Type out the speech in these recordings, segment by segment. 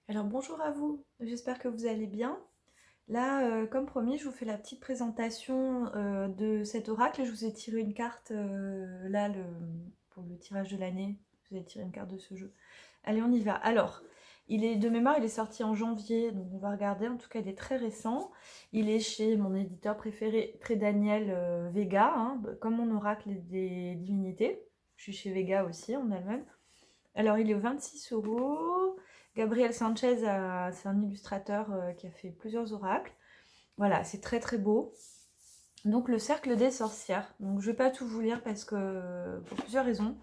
Alors bonjour à vous, j'espère que vous allez bien. Là, comme promis, je vous fais la petite présentation de cet oracle. Je vous ai tiré une carte pour le tirage de l'année. Je vous ai tiré une carte de ce jeu. Allez, on y va. Alors, il est de mémoire, il est sorti en janvier, donc on va regarder. En tout cas, il est très récent. Il est chez mon éditeur préféré, Très Daniel Vega, hein, comme mon oracle des divinités. Je suis chez Vega aussi, en elle-même. Alors, il est aux 26 €. Gabriel Sanchez, c'est un illustrateur qui a fait plusieurs oracles. Voilà, c'est très très beau. Donc, le cercle des sorcières. Donc, je ne vais pas tout vous lire pour plusieurs raisons.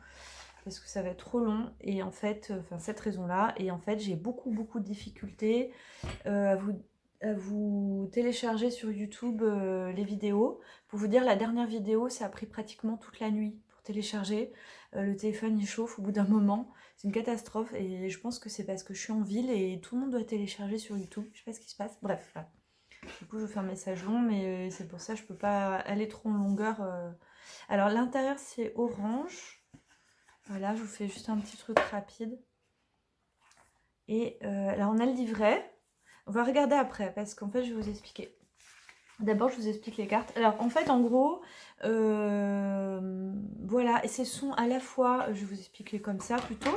Parce que ça va être trop long. Et en fait, cette raison-là. Et en fait, j'ai beaucoup de difficultés à vous télécharger sur YouTube les vidéos. Pour vous dire, la dernière vidéo, ça a pris pratiquement toute la nuit pour télécharger. Le téléphone, il chauffe au bout d'un moment. C'est une catastrophe et je pense que c'est parce que je suis en ville et tout le monde doit télécharger sur YouTube. Je sais pas ce qui se passe. Bref, voilà. Du coup, je vous fais un message long, mais c'est pour ça que je peux pas aller trop en longueur. Alors, l'intérieur, c'est orange. Voilà, je vous fais juste un petit truc rapide. Et là, on a le livret. On va regarder après, parce qu'en fait, je vais vous expliquer. D'abord, je vous explique les cartes. Alors, en fait, en gros, voilà, et ce sont à la fois, je vais vous expliquer comme ça plutôt,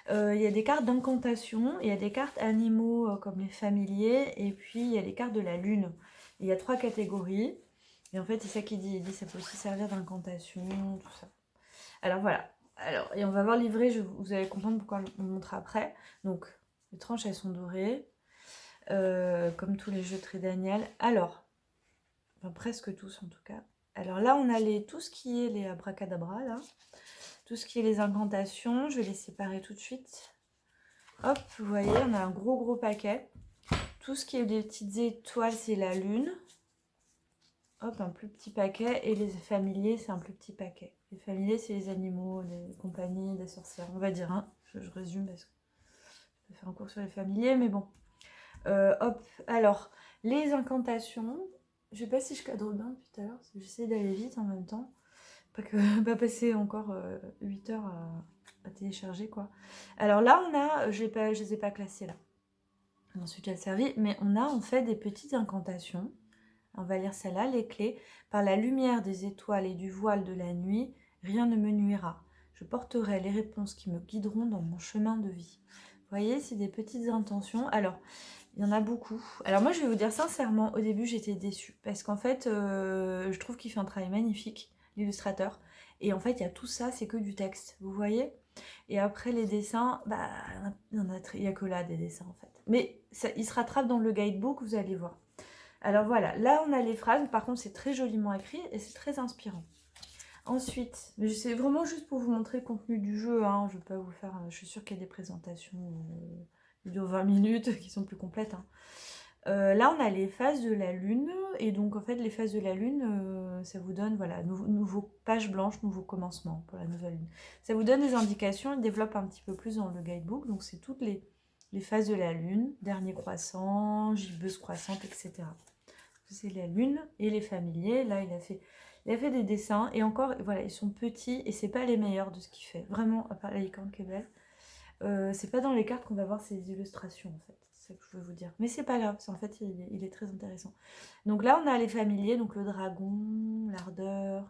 il y a des cartes d'incantation, il y a des cartes animaux comme les familiers, et puis il y a les cartes de la lune. Il y a 3 catégories, et en fait, c'est ça qu'il dit. Il dit ça peut aussi servir d'incantation, tout ça. Alors voilà. Alors, et on va voir le livret, vous allez comprendre pourquoi on le montre après. Donc, les tranches, elles sont dorées, comme tous les jeux Très Daniel. Alors, enfin presque tous en tout cas. Alors là, on a tout ce qui est les abracadabras, là. Tout ce qui est les incantations. Je vais les séparer tout de suite. Hop, vous voyez, on a un gros paquet. Tout ce qui est des petites étoiles, c'est la lune. Hop, un plus petit paquet. Et les familiers, c'est un plus petit paquet. Les familiers, c'est les animaux, les compagnies, des sorcières. On va dire, hein. Je résume parce que je vais faire un cours sur les familiers, mais bon. Hop, alors, les incantations. Je sais pas si je cadre bien depuis tout à l'heure, parce que j'essaie d'aller vite en même temps. Pas passer encore 8 heures à télécharger, quoi. Alors là, on a, je les ai pas classées là. Ensuite, j'ai servi, mais on a en fait des petites incantations. On va lire celle-là, les clés. Par la lumière des étoiles et du voile de la nuit, rien ne me nuira. Je porterai les réponses qui me guideront dans mon chemin de vie. Vous voyez, c'est des petites intentions. Alors, il y en a beaucoup. Alors moi, je vais vous dire sincèrement, au début, j'étais déçue. Parce qu'en fait, je trouve qu'il fait un travail magnifique, l'illustrateur. Et en fait, il y a tout ça, c'est que du texte. Vous voyez? Et après, les dessins, bah, il y a que là des dessins, en fait. Mais ça, il se rattrape dans le guidebook, vous allez voir. Alors voilà, là, on a les phrases. Par contre, c'est très joliment écrit et c'est très inspirant. Ensuite, mais c'est vraiment juste pour vous montrer le contenu du jeu, hein. Je vais pas vous faire... je suis sûre qu'il y a des présentations vidéo 20 minutes qui sont plus complètes, hein. Là, on a les phases de la lune. Et donc, en fait, les phases de la lune, ça vous donne, voilà, nouveau page blanche, nouveau commencement pour la nouvelle lune. Ça vous donne des indications. Il développe un petit peu plus dans le guidebook. Donc, c'est toutes les phases de la lune. Dernier croissant, gibbeuse croissante, etc. C'est la lune et les familiers. Là, il a fait des dessins. Et encore, voilà, ils sont petits et c'est pas les meilleurs de ce qu'il fait. Vraiment, à part la licorne qui est belle. C'est pas dans les cartes qu'on va voir ces illustrations, en fait. C'est ça que je voulais vous dire. Mais c'est pas grave, en fait, il est très intéressant. Donc là, on a les familiers, donc le dragon, l'ardeur,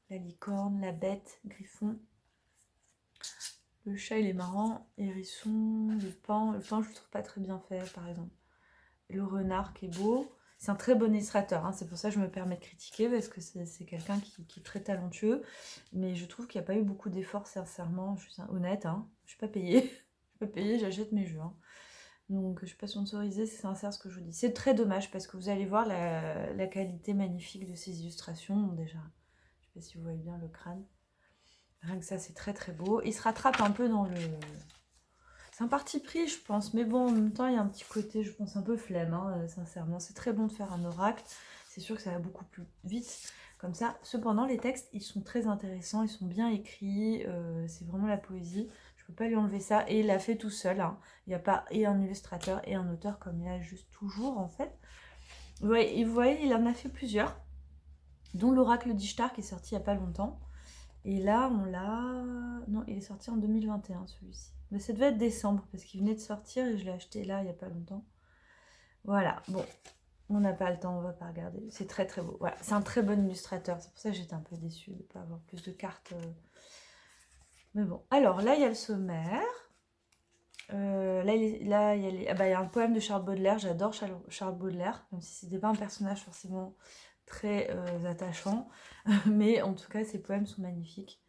la licorne, la bête, griffon. Le chat, il est marrant. Hérisson, le paon. Le paon, je le trouve pas très bien fait, par exemple. Le renard qui est beau. C'est un très bon illustrateur, hein. C'est pour ça que je me permets de critiquer, parce que c'est quelqu'un qui est très talentueux. Mais je trouve qu'il n'y a pas eu beaucoup d'efforts, sincèrement. Je suis honnête, hein. Je suis pas payée. Je suis pas payée, j'achète mes jeux, hein. Donc je suis pas sponsorisée, c'est sincère ce que je vous dis. C'est très dommage, parce que vous allez voir la qualité magnifique de ces illustrations, déjà. Je sais pas si vous voyez bien le crâne. Rien que ça, c'est très beau. Il se rattrape un peu dans le... C'est un parti pris, je pense. Mais bon, en même temps, il y a un petit côté, je pense, un peu flemme, hein, sincèrement. C'est très bon de faire un oracle. C'est sûr que ça va beaucoup plus vite comme ça. Cependant, les textes, ils sont très intéressants. Ils sont bien écrits. C'est vraiment la poésie. Je ne peux pas lui enlever ça. Et il l'a fait tout seul, hein. Il n'y a pas et un illustrateur et un auteur comme il a juste toujours, en fait. Vous voyez, il en a fait plusieurs. Dont l'oracle d'Ishtar qui est sorti il n'y a pas longtemps. Et là, on l'a... Non, il est sorti en 2021, celui-ci. Mais ça devait être décembre, parce qu'il venait de sortir et je l'ai acheté là, il n'y a pas longtemps. Voilà, bon, on n'a pas le temps, on va pas regarder. C'est très très beau. Voilà, c'est un très bon illustrateur. C'est pour ça que j'étais un peu déçue de ne pas avoir plus de cartes. Mais bon, alors là, il y a le sommaire. Là, il y a un poème de Charles Baudelaire. J'adore Charles Baudelaire, même si c'était pas un personnage forcément très attachant. Mais en tout cas, ses poèmes sont magnifiques.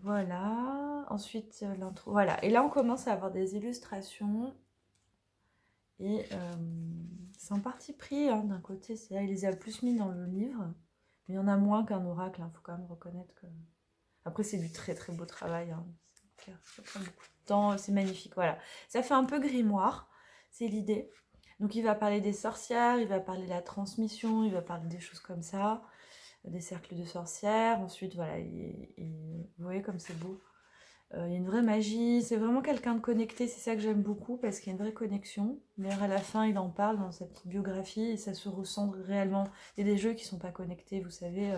Voilà. Ensuite, l'intro. Voilà. Et là, on commence à avoir des illustrations. Et c'est un parti pris, hein, d'un côté. C'est là, il les a plus mis dans le livre. Mais il y en a moins qu'un oracle. Il faut quand même reconnaître que... Après, c'est du très très beau travail. Hein. Ça prend beaucoup de temps. C'est magnifique. Voilà. Ça fait un peu grimoire. C'est l'idée. Donc, il va parler des sorcières. Il va parler de la transmission. Il va parler des choses comme ça. Des cercles de sorcières. Ensuite, voilà. Vous voyez comme c'est beau. Il y a une vraie magie, c'est vraiment quelqu'un de connecté, c'est ça que j'aime beaucoup parce qu'il y a une vraie connexion. D'ailleurs à la fin il en parle dans sa petite biographie et ça se ressent réellement. Il y a des jeux qui sont pas connectés, vous savez,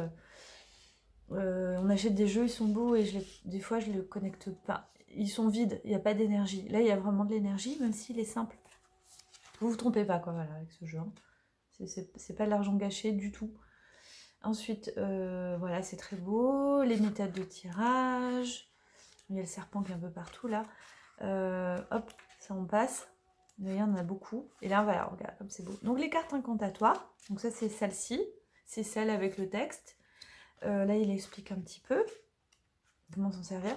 on achète des jeux, ils sont beaux et des fois je les connecte pas. Ils sont vides, il n'y a pas d'énergie. Là il y a vraiment de l'énergie même s'il est simple. Vous vous trompez pas quoi voilà, avec ce jeu. Hein. C'est pas de l'argent gâché du tout. Ensuite, voilà c'est très beau, les méthodes de tirage. Il y a le serpent qui est un peu partout là. Hop, ça on passe. Vous voyez, il y en a beaucoup. Et là, voilà, regarde, comme c'est beau. Donc les cartes incantatoires. Donc ça, c'est celle-ci. C'est celle avec le texte. Là, il explique un petit peu comment s'en servir.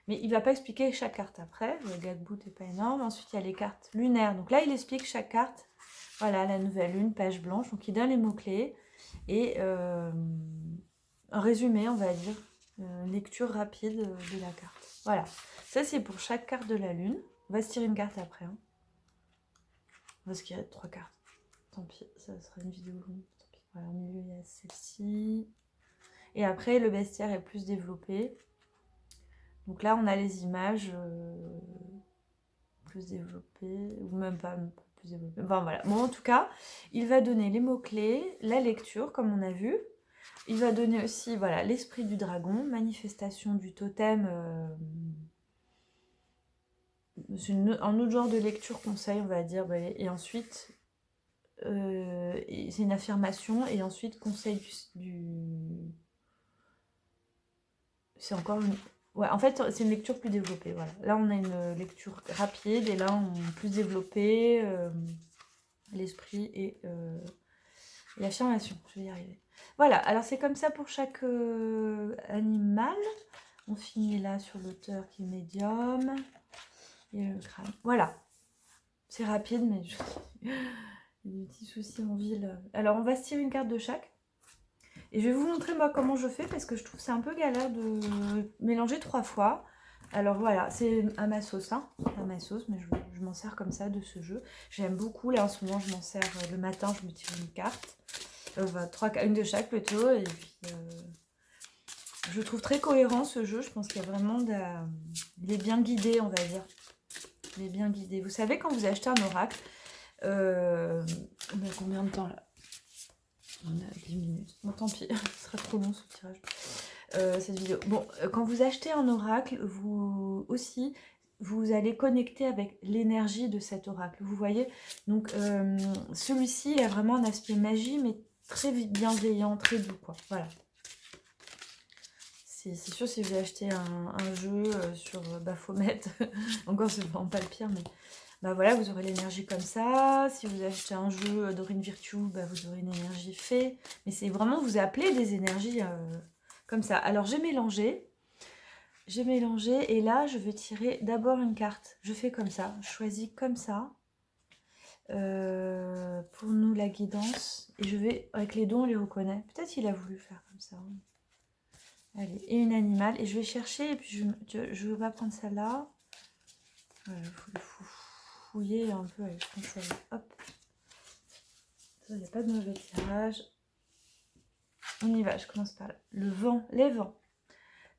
Mais il ne va pas expliquer chaque carte après. Le Gadboot n'est pas énorme. Ensuite, il y a les cartes lunaires. Donc là, il explique chaque carte. Voilà, la nouvelle lune, page blanche. Donc il donne les mots-clés. Et un résumé, on va dire. Lecture rapide de la carte. Voilà, ça c'est pour chaque carte de la lune. On va se tirer une carte après. Hein. On va se tirer 3 cartes. Tant pis, ça sera une vidéo longue. Tant pis. Voilà, au milieu il y a celle-ci. Et après le bestiaire est plus développé. Donc là on a les images plus développées, ou même pas plus développées. Enfin voilà, bon en tout cas, il va donner les mots-clés, la lecture comme on a vu. Il va donner aussi voilà, l'esprit du dragon, manifestation du totem. C'est un autre genre de lecture conseil, on va dire. Et ensuite, c'est une affirmation. Et ensuite, conseil c'est encore une... Ouais, en fait, c'est une lecture plus développée. Voilà. Là, on a une lecture rapide. Et là, on plus développé l'esprit et l'affirmation. Je vais y arriver. Voilà, alors c'est comme ça pour chaque animal. On finit là sur l'auteur qui est médium. Et le crâne. Voilà. C'est rapide, mais il y a des petits soucis en ville. Alors, on va se tirer une carte de chaque. Et je vais vous montrer moi comment je fais parce que je trouve que c'est un peu galère de mélanger 3 fois. Alors voilà, c'est à ma sauce, hein. À ma sauce, mais je m'en sers comme ça de ce jeu. J'aime beaucoup. Là, en ce moment, je m'en sers le matin, je me tire une carte. Une de chaque plutôt. Et puis, je trouve très cohérent ce jeu. Je pense qu'il y a vraiment il est bien guidé, on va dire. Il est bien guidé. Vous savez, quand vous achetez un oracle, on a combien de temps là? On a 10 minutes. Bon, tant pis, ce sera trop long ce tirage, cette vidéo. Bon, quand vous achetez un oracle, vous allez connecter avec l'énergie de cet oracle. Vous voyez? Donc, celui-ci a vraiment un aspect magie, mais très bienveillant, très doux, quoi. Voilà. C'est sûr, si vous achetez un jeu sur Baphomet, encore c'est vraiment pas le pire, mais bah voilà, vous aurez l'énergie comme ça. Si vous achetez un jeu Dorine Virtue, bah vous aurez une énergie fée. Mais c'est vraiment, vous appelez des énergies comme ça. Alors j'ai mélangé et là je vais tirer d'abord une carte. Je fais comme ça, je choisis comme ça. Pour nous la guidance. Et je vais, avec les dons on les reconnaît. Peut-être qu'il a voulu faire comme ça. Allez, et une animale. Et je vais chercher, et puis je vais pas prendre celle-là. Voilà, il faut le fouiller un peu. Allez, je prends celle-là. Hop. Il n'y a pas de mauvais tirage. On y va, je commence par là. Le vent, les vents.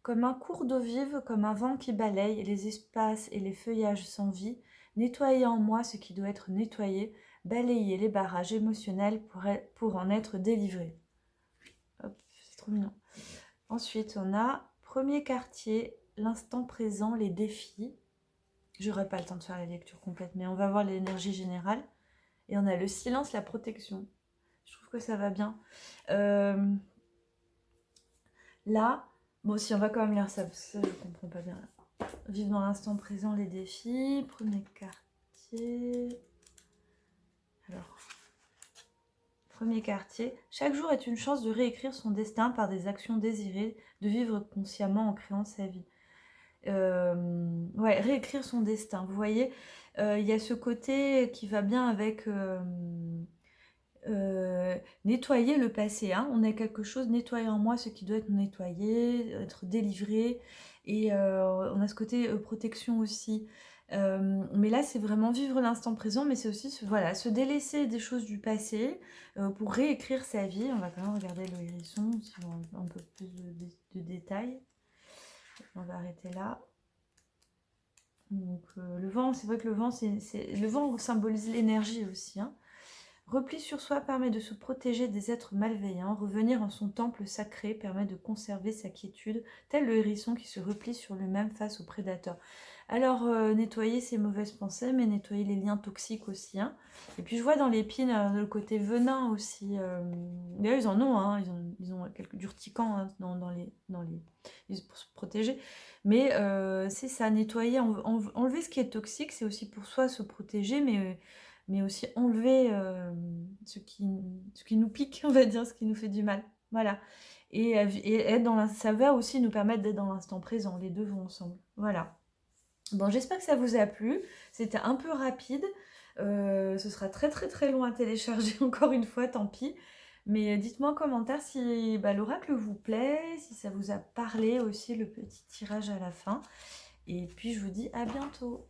Comme un cours d'eau vive, comme un vent qui balaye les espaces et les feuillages sans vie, nettoyer en moi ce qui doit être nettoyé, balayer les barrages émotionnels pour en être délivré. Hop, c'est trop mignon. Ensuite, on a premier quartier, l'instant présent, les défis. J'aurai pas le temps de faire la lecture complète, mais on va voir l'énergie générale. Et on a le silence, la protection. Je trouve que ça va bien. Là, bon, si on va quand même lire ça, parce que ça, je comprends pas bien. Vivre dans l'instant présent, les défis. Premier quartier. Alors, premier quartier. Chaque jour est une chance de réécrire son destin par des actions désirées, de vivre consciemment en créant sa vie. Ouais, réécrire son destin. Vous voyez, il y a ce côté qui va bien avec nettoyer le passé. Hein. On a quelque chose, nettoyer en moi ce qui doit être nettoyé, être délivré. Et on a ce côté protection aussi. Mais là, c'est vraiment vivre l'instant présent, mais c'est aussi voilà, se délaisser des choses du passé pour réécrire sa vie. On va quand même regarder le hérisson, si on a un peu plus de détails. On va arrêter là. Donc le vent, c'est vrai que le vent symbolise l'énergie aussi. Hein. Repli sur soi permet de se protéger des êtres malveillants. Revenir en son temple sacré permet de conserver sa quiétude, tel le hérisson qui se replie sur lui-même face aux prédateurs. Alors, nettoyer ses mauvaises pensées, mais nettoyer les liens toxiques aussi. Hein. Et puis, je vois dans l'épine le côté venin aussi. D'ailleurs, ils en ont, hein, ils ont quelques urticants hein, pour se protéger. Mais c'est ça, nettoyer, enlever ce qui est toxique, c'est aussi pour soi se protéger, mais aussi enlever ce qui nous pique, on va dire, ce qui nous fait du mal. Voilà. Et être ça va aussi nous permettre d'être dans l'instant présent. Les deux vont ensemble. Voilà. Bon, j'espère que ça vous a plu. C'était un peu rapide. Ce sera très très très long à télécharger encore une fois, tant pis. Mais dites-moi en commentaire si l'oracle vous plaît, si ça vous a parlé aussi, le petit tirage à la fin. Et puis je vous dis à bientôt.